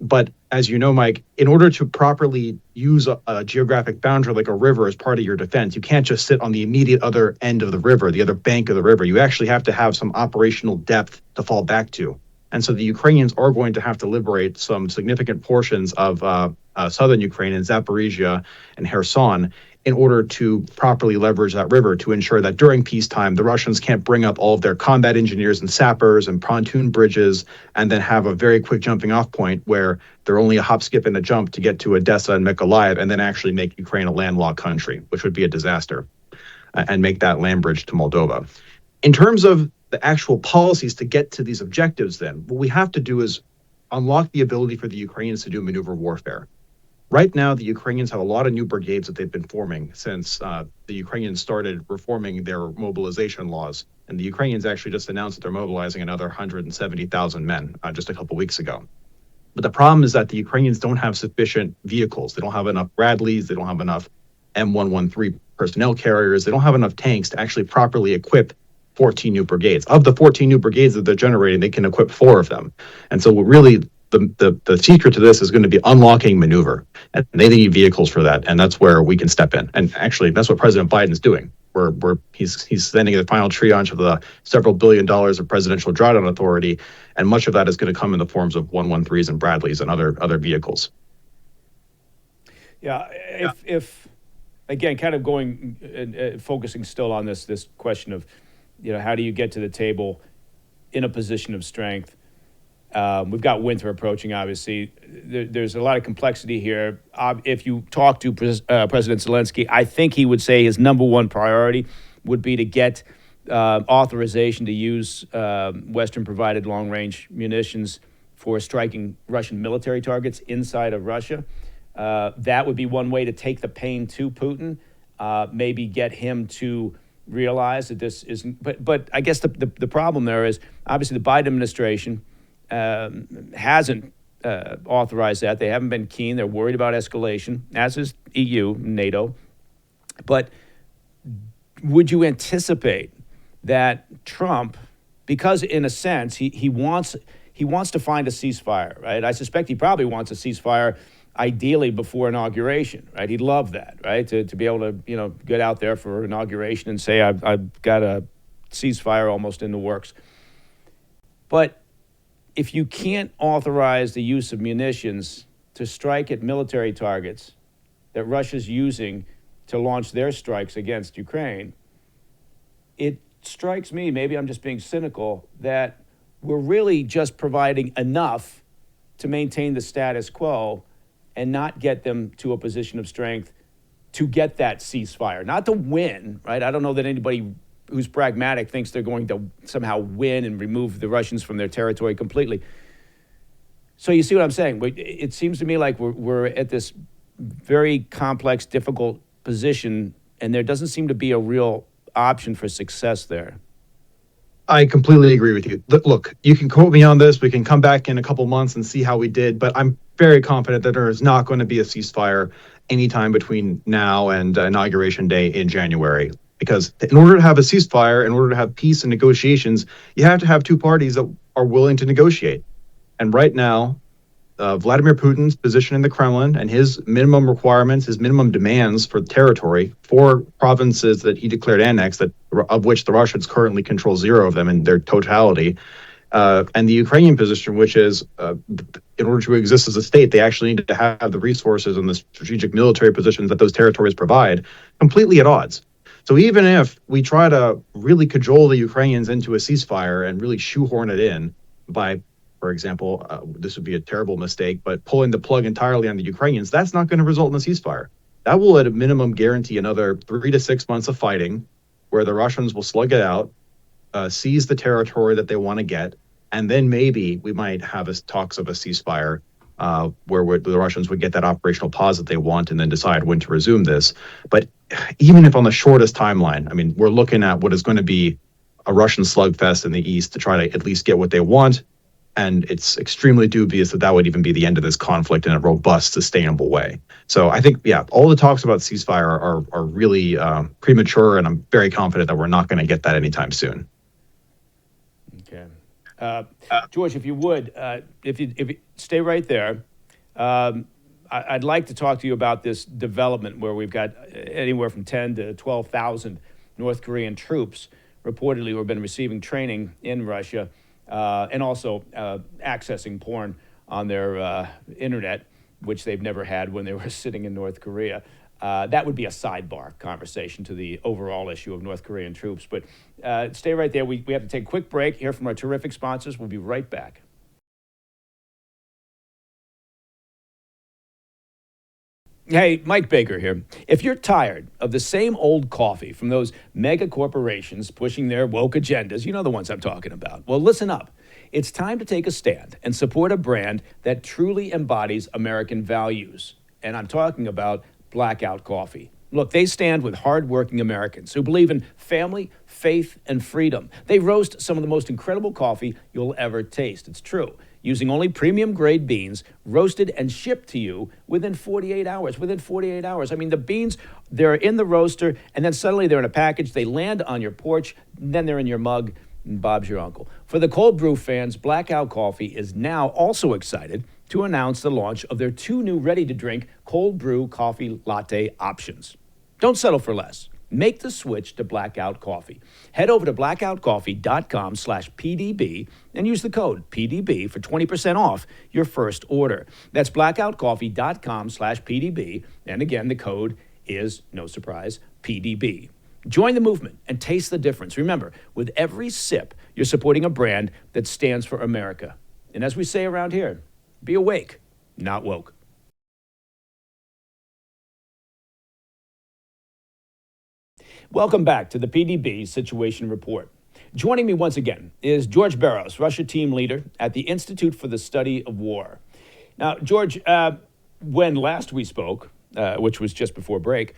But as you know, Mike, in order to properly use a geographic boundary like a river as part of your defense, you can't just sit on the immediate other end of the river, the other bank of the river. You actually have to have some operational depth to fall back to. And so the Ukrainians are going to have to liberate some significant portions of southern Ukraine and Zaporizhia and Kherson in order to properly leverage that river to ensure that during peacetime, the Russians can't bring up all of their combat engineers and sappers and pontoon bridges and then have a very quick jumping off point where they're only a hop, skip, and a jump to get to Odessa and Mykolaiv and then actually make Ukraine a landlocked country, which would be a disaster, and make that land bridge to Moldova. In terms of the actual policies to get to these objectives, then, what we have to do is unlock the ability for the Ukrainians to do maneuver warfare. Right now, the Ukrainians have a lot of new brigades that they've been forming since the Ukrainians started reforming their mobilization laws. And the Ukrainians actually just announced that they're mobilizing another 170,000 men just a couple weeks ago. But the problem is that the Ukrainians don't have sufficient vehicles. They don't have enough Bradleys. They don't have enough M113 personnel carriers. They don't have enough tanks to actually properly equip 14 new brigades. Of the 14 new brigades that they're generating, they can equip 4 of them. And so really, the secret to this is going to be unlocking maneuver, and they need vehicles for that, and that's where we can step in. And actually, that's what President Biden's doing. He's sending the final triage of the several $billion of presidential drawdown authority, and much of that is going to come in the forms of 113s and Bradleys and other vehicles. Yeah, if again, kind of going and focusing still on this question of, how do you get to the table in a position of strength? We've got winter approaching, obviously. There's a lot of complexity here. If you talk to President Zelensky, I think he would say his number one priority would be to get authorization to use Western-provided long-range munitions for striking Russian military targets inside of Russia. That would be one way to take the pain to Putin, maybe get him to realize that this isn't. But I guess the problem there is, obviously, the Biden administration hasn't authorized that. They haven't been keen. They're worried about escalation, as is EU, NATO. But would you anticipate that Trump, because in a sense he wants to find a ceasefire, right? I suspect he probably wants a ceasefire ideally before inauguration, right? He'd love that, right? To be able to, get out there for inauguration and say, I've got a ceasefire almost in the works. But if you can't authorize the use of munitions to strike at military targets that Russia's using to launch their strikes against Ukraine, it strikes me, maybe I'm just being cynical, that we're really just providing enough to maintain the status quo and not get them to a position of strength to get that ceasefire, not to win, right? I don't know that anybody who's pragmatic thinks they're going to somehow win and remove the Russians from their territory completely. So you see what I'm saying? It seems to me like we're at this very complex, difficult position, and there doesn't seem to be a real option for success there. I completely agree with you. Look, you can quote me on this. We can come back in a couple months and see how we did, but I'm very confident that there is not going to be a ceasefire anytime between now and inauguration day in January. Because in order to have a ceasefire, in order to have peace and negotiations, you have to have two parties that are willing to negotiate. And right now, Vladimir Putin's position in the Kremlin and his minimum requirements, his minimum demands for territory, 4 provinces that he declared annexed, of which the Russians currently control 0 of them in their totality, and the Ukrainian position, which is in order to exist as a state, they actually need to have the resources and the strategic military positions that those territories provide, completely at odds. So even if we try to really cajole the Ukrainians into a ceasefire and really shoehorn it in by, for example, this would be a terrible mistake, but pulling the plug entirely on the Ukrainians, that's not going to result in a ceasefire. That will at a minimum guarantee another 3 to 6 months of fighting where the Russians will slug it out, seize the territory that they want to get, and then maybe we might have talks of a ceasefire where the Russians would get that operational pause that they want and then decide when to resume this. But even if on the shortest timeline, I mean, we're looking at what is going to be a Russian slugfest in the east to try to at least get what they want. And it's extremely dubious that would even be the end of this conflict in a robust, sustainable way. So I think, all the talks about ceasefire are really premature, and I'm very confident that we're not going to get that anytime soon. Okay. George, if you would, if you stay right there, I'd like to talk to you about this development where we've got anywhere from 10 to 12,000 North Korean troops reportedly who have been receiving training in Russia and also accessing porn on their internet, which they've never had when they were sitting in North Korea. That would be a sidebar conversation to the overall issue of North Korean troops. But stay right there. We have to take a quick break, hear from our terrific sponsors. We'll be right back. Hey, Mike Baker here. If you're tired of the same old coffee from those mega corporations pushing their woke agendas, you know the ones I'm talking about. Well, listen up. It's time to take a stand and support a brand that truly embodies American values. And I'm talking about Blackout Coffee. Look, they stand with hardworking Americans who believe in family, faith, and freedom. They roast some of the most incredible coffee you'll ever taste. It's true. Using only premium grade beans, roasted and shipped to you within 48 hours. Within 48 hours. I mean, the beans, they're in the roaster, and then suddenly they're in a package. They land on your porch, then they're in your mug. Bob's your uncle. For the cold brew fans, Blackout Coffee is now also excited to announce the launch of their 2 new ready-to-drink cold brew coffee latte options. Don't settle for less. Make the switch to Blackout Coffee. Head over to blackoutcoffee.com/PDB and use the code PDB for 20% off your first order. That's blackoutcoffee.com/PDB. And again, the code is, no surprise, PDB. Join the movement and taste the difference. Remember, with every sip, you're supporting a brand that stands for America. And as we say around here, be awake, not woke. Welcome back to the PDB Situation Report. Joining me once again is George Barros, Russia team leader at the Institute for the Study of War. Now, George, when last we spoke, which was just before break,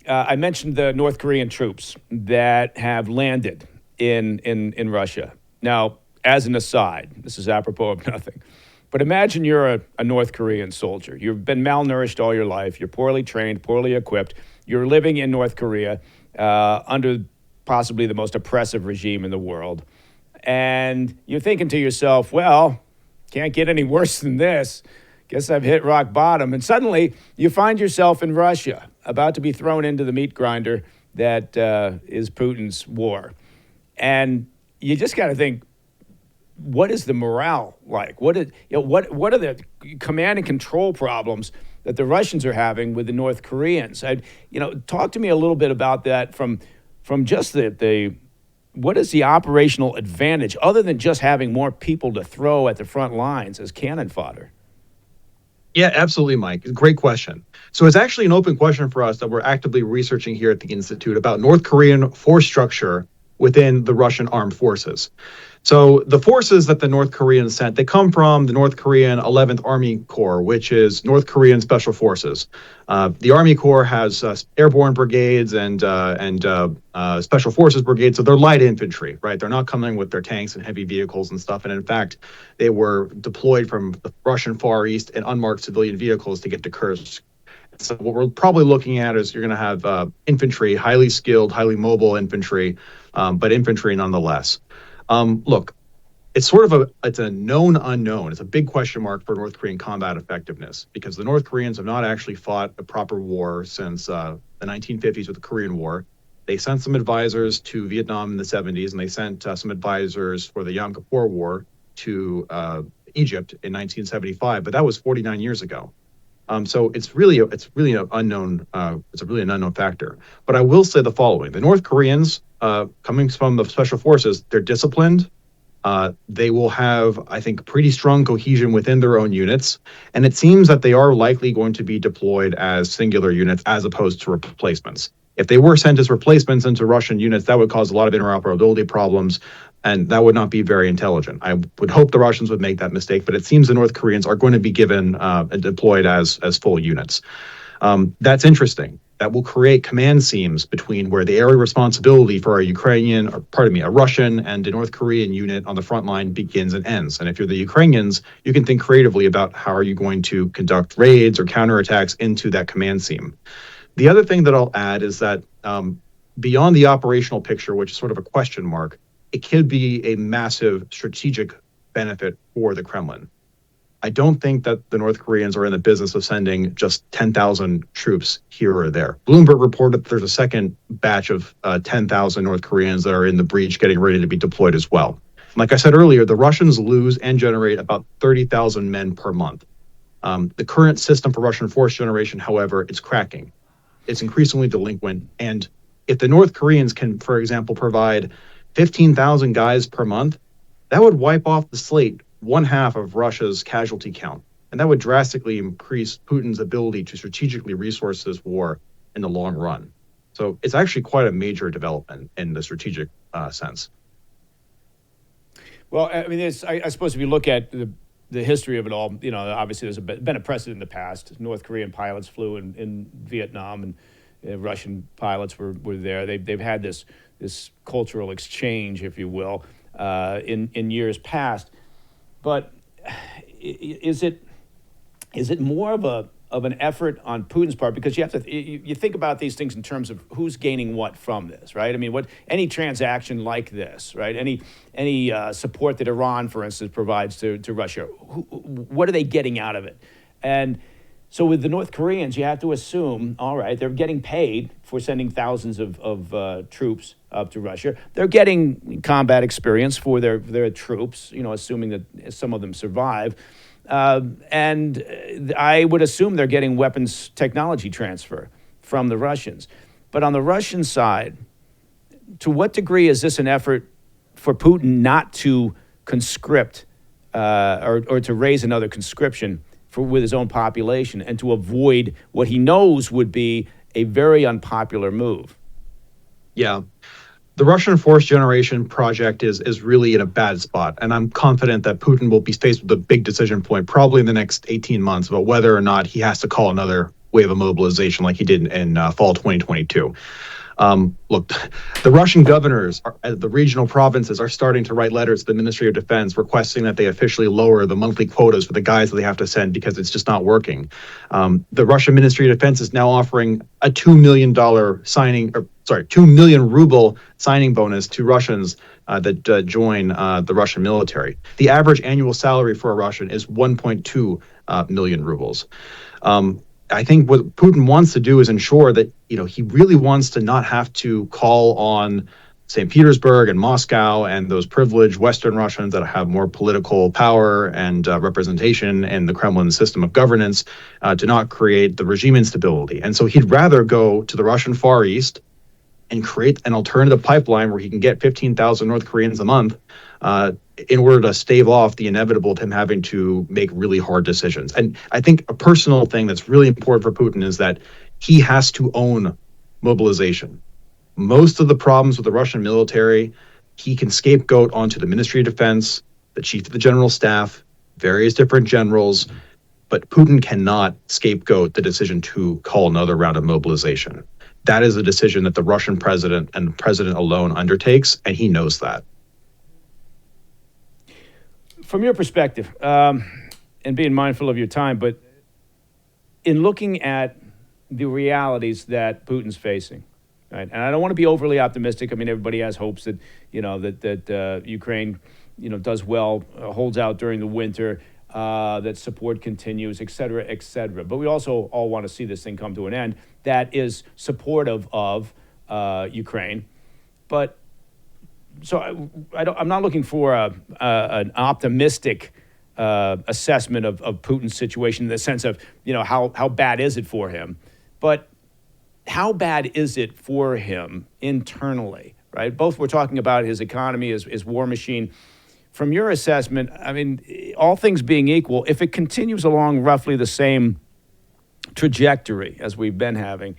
I mentioned the North Korean troops that have landed in Russia. Now, as an aside, this is apropos of nothing, but imagine you're a North Korean soldier. You've been malnourished all your life. You're poorly trained, poorly equipped. You're living in North Korea under possibly the most oppressive regime in the world. And you're thinking to yourself, well, can't get any worse than this. Guess I've hit rock bottom. And suddenly you find yourself in Russia, about to be thrown into the meat grinder that is Putin's war. And you just got to think, what is the morale like? What are the command and control problems that the Russians are having with the North Koreans? Talk to me a little bit about that from just what is the operational advantage other than just having more people to throw at the front lines as cannon fodder? Yeah, absolutely, Mike. Great question. So it's actually an open question for us that we're actively researching here at the Institute about North Korean force structure within the Russian armed forces. So the forces that the North Koreans sent, they come from the North Korean 11th Army Corps, which is North Korean Special Forces. The Army Corps has airborne brigades and Special Forces brigades, so they're light infantry, right? They're not coming with their tanks and heavy vehicles and stuff. And in fact, they were deployed from the Russian Far East in unmarked civilian vehicles to get to Kursk. So what we're probably looking at is you're going to have infantry, highly skilled, highly mobile infantry, but infantry nonetheless. Look, it's a known unknown. It's a big question mark for North Korean combat effectiveness because the North Koreans have not actually fought a proper war since the 1950s with the Korean War. They sent some advisors to Vietnam in the 70s, and they sent some advisors for the Yom Kippur War to Egypt in 1975, but that was 49 years ago. So it's really an unknown. It's really an unknown factor. But I will say the following: the North Koreans, coming from the special forces, they're disciplined. They will have, I think, pretty strong cohesion within their own units, and it seems that they are likely going to be deployed as singular units as opposed to replacements. If they were sent as replacements into Russian units, that would cause a lot of interoperability problems, and that would not be very intelligent. I would hope the Russians would make that mistake, but it seems the North Koreans are going to be given and deployed as full units. That's interesting. That will create command seams between where the area responsibility for a Russian and a North Korean unit on the front line begins and ends. And if you're the Ukrainians, you can think creatively about how are you going to conduct raids or counterattacks into that command seam. The other thing that I'll add is that beyond the operational picture, which is sort of a question mark, it could be a massive strategic benefit for the Kremlin. I don't think that the North Koreans are in the business of sending just 10,000 troops here or there. Bloomberg reported that there's a second batch of 10,000 North Koreans that are in the breach getting ready to be deployed as well. Like I said earlier, the Russians lose and generate about 30,000 men per month. The current system for Russian force generation, however, is cracking. It's increasingly delinquent. And if the North Koreans can, for example, provide 15,000 guys per month, that would wipe off the slate one half of Russia's casualty count. And that would drastically increase Putin's ability to strategically resource this war in the long run. So it's actually quite a major development in the strategic sense. Well, I mean, I suppose if you look at the history of it all, obviously there's been a precedent in the past. North Korean pilots flew in Vietnam, and Russian pilots were there. They've had this cultural exchange, if you will, in years past. But is it more of of an effort on Putin's part, because you have to you think about these things in terms of who's gaining what from this, right? I mean, what any transaction like this, right? Any support that Iran, for instance, provides to Russia, what are they getting out of it? And so with the North Koreans, you have to assume, all right, they're getting paid for sending thousands of troops up to Russia. They're getting combat experience for their troops, assuming that some of them survive. And I would assume they're getting weapons technology transfer from the Russians. But on the Russian side, to what degree is this an effort for Putin not to conscript or to raise another conscription with his own population and to avoid what he knows would be a very unpopular move? Yeah. The Russian fourth generation project is really in a bad spot. And I'm confident that Putin will be faced with a big decision point probably in the next 18 months about whether or not he has to call another wave of mobilization like he did in fall 2022. Look, the Russian governors, the regional provinces are starting to write letters to the Ministry of Defense requesting that they officially lower the monthly quotas for the guys that they have to send because it's just not working. The Russian Ministry of Defense is now offering a $2 million $2 million ruble signing bonus to Russians that join the Russian military. The average annual salary for a Russian is 1.2 million rubles. I think what Putin wants to do is ensure that, he really wants to not have to call on St. Petersburg and Moscow and those privileged Western Russians that have more political power and representation in the Kremlin system of governance to not create the regime instability. And so he'd rather go to the Russian Far East and create an alternative pipeline where he can get 15,000 North Koreans a month in order to stave off the inevitable of him having to make really hard decisions. And I think a personal thing that's really important for Putin is that he has to own mobilization. Most of the problems with the Russian military, he can scapegoat onto the Ministry of Defense, the Chief of the General Staff, various different generals, but Putin cannot scapegoat the decision to call another round of mobilization. That is a decision that the Russian president and the president alone undertakes, and he knows that. From your perspective, and being mindful of your time, but in looking at the realities that Putin's facing, right? And I don't want to be overly optimistic. I mean, everybody has hopes that that Ukraine does well, holds out during the winter, that support continues, et cetera, et cetera. But we also all want to see this thing come to an end that is supportive of Ukraine. But so I'm not looking for an optimistic assessment of Putin's situation in the sense of, how bad is it for him? But how bad is it for him internally, right? Both we're talking about his economy, his war machine. From your assessment, I mean, all things being equal, if it continues along roughly the same trajectory as we've been having,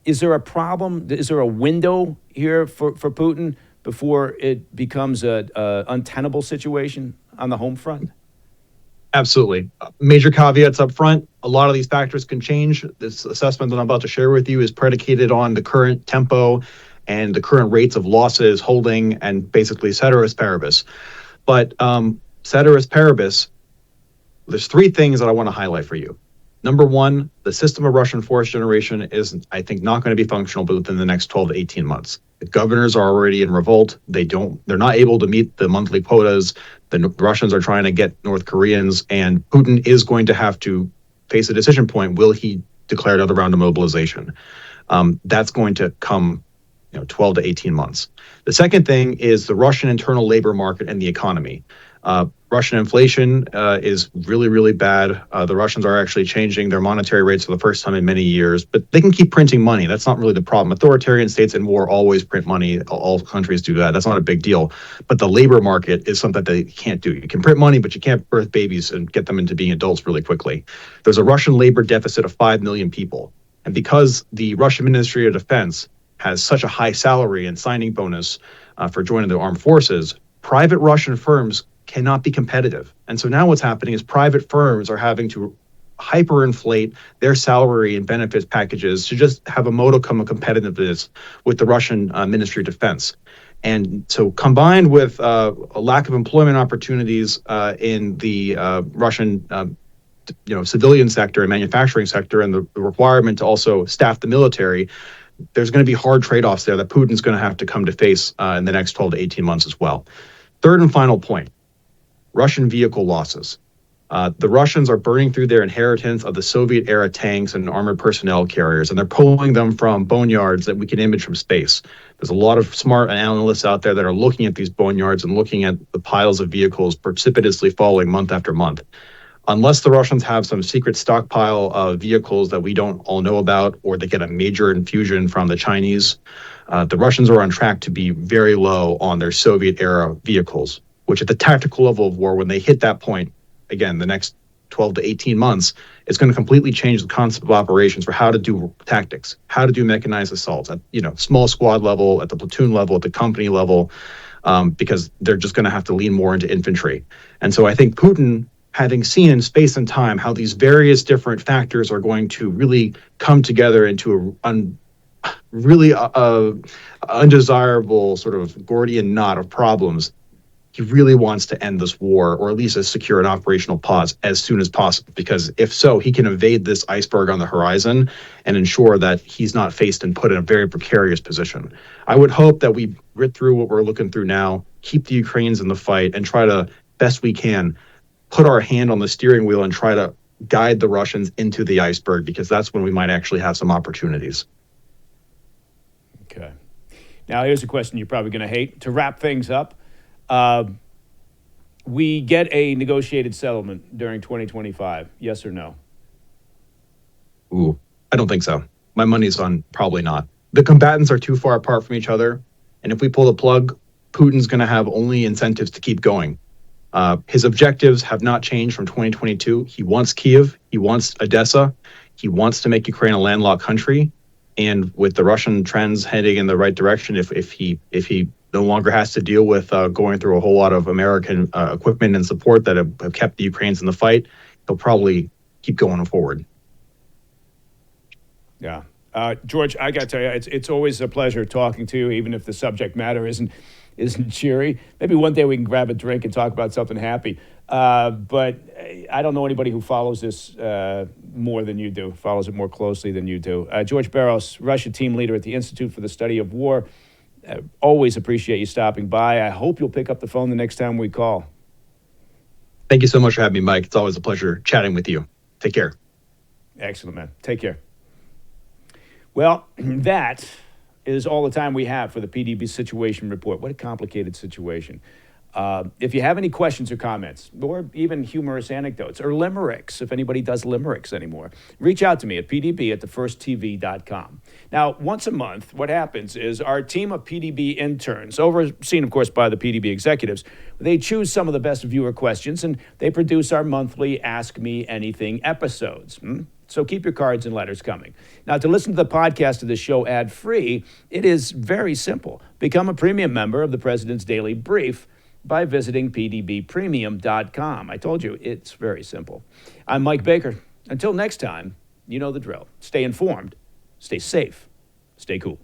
is there a problem? Is there a window here for Putin before it becomes a untenable situation on the home front? Absolutely. Major caveats up front. A lot of these factors can change. This assessment that I'm about to share with you is predicated on the current tempo and the current rates of losses, holding, and basically ceteris paribus. But ceteris paribus, there's three things that I want to highlight for you. Number one, the system of Russian fourth generation is, I think, not going to be functional within the next 12 to 18 months. The governors are already in revolt. They're not able to meet the monthly quotas. The Russians are trying to get North Koreans, and Putin is going to have to face a decision point. Will he declare another round of mobilization? That's going to come 12 to 18 months. The second thing is the Russian internal labor market and the economy. Russian inflation is really, really bad. The Russians are actually changing their monetary rates for the first time in many years, but they can keep printing money. That's not really the problem. Authoritarian states in war always print money. All countries do that. That's not a big deal. But the labor market is something they can't do. You can print money, but you can't birth babies and get them into being adults really quickly. There's a Russian labor deficit of 5 million people. And because the Russian Ministry of Defense has such a high salary and signing bonus for joining the armed forces, private Russian firms cannot be competitive. And so now what's happening is private firms are having to hyperinflate their salary and benefits packages to just have a modicum of competitiveness with the Russian Ministry of Defense. And so combined with a lack of employment opportunities in the Russian civilian sector and manufacturing sector, and the requirement to also staff the military, there's going to be hard trade-offs there that Putin's going to have to come to face in the next 12 to 18 months as well. Third and final point, Russian vehicle losses. The Russians are burning through their inheritance of the Soviet-era tanks and armored personnel carriers, and they're pulling them from boneyards that we can image from space. There's a lot of smart analysts out there that are looking at these boneyards and looking at the piles of vehicles precipitously falling month after month. Unless the Russians have some secret stockpile of vehicles that we don't all know about, or they get a major infusion from the Chinese, the Russians are on track to be very low on their Soviet-era vehicles, which at the tactical level of war, when they hit that point, again, the next 12 to 18 months, it's going to completely change the concept of operations for how to do tactics, how to do mechanized assaults at small squad level, at the platoon level, at the company level, because they're just going to have to lean more into infantry. And so I think Putin, having seen in space and time how these various different factors are going to really come together into a really undesirable sort of Gordian knot of problems, he really wants to end this war, or at least secure an operational pause as soon as possible, because if so, he can evade this iceberg on the horizon and ensure that he's not faced and put in a very precarious position. I would hope that we grit through what we're looking through now, keep the Ukrainians in the fight, and try to, best we can, put our hand on the steering wheel and try to guide the Russians into the iceberg, because that's when we might actually have some opportunities. Okay. Now, here's a question you're probably going to hate. To wrap things up, we get a negotiated settlement during 2025, yes or no? Ooh, I don't think so. My money's on probably not. The combatants are too far apart from each other, and if we pull the plug, Putin's going to have only incentives to keep going. His objectives have not changed from 2022. He wants Kyiv. He wants Odessa. He wants to make Ukraine a landlocked country. And with the Russian trends heading in the right direction, if he no longer has to deal with going through a whole lot of American equipment and support that have kept the Ukrainians in the fight, he'll probably keep going forward. Yeah. George, I got to tell you, it's always a pleasure talking to you, even if the subject matter isn't cheery. Maybe one day we can grab a drink and talk about something happy. But I don't know anybody who follows this more than you do, follows it more closely than you do. George Barros, Russia team leader at the Institute for the Study of War. Always appreciate you stopping by. I hope you'll pick up the phone the next time we call. Thank you so much for having me, Mike. It's always a pleasure chatting with you. Take care. Excellent, man. Take care. Well, that is all the time we have for the PDB Situation Report. What a complicated situation. If you have any questions or comments, or even humorous anecdotes, or limericks, if anybody does limericks anymore, reach out to me at pdb@thefirsttv.com. Now, once a month, what happens is our team of PDB interns, overseen, of course, by the PDB executives, they choose some of the best viewer questions, and they produce our monthly Ask Me Anything episodes. So keep your cards and letters coming. Now, to listen to the podcast of the show ad-free, it is very simple. Become a premium member of the President's Daily Brief by visiting pdbpremium.com. I told you, it's very simple. I'm Mike Baker. Until next time, you know the drill. Stay informed, stay safe, stay cool.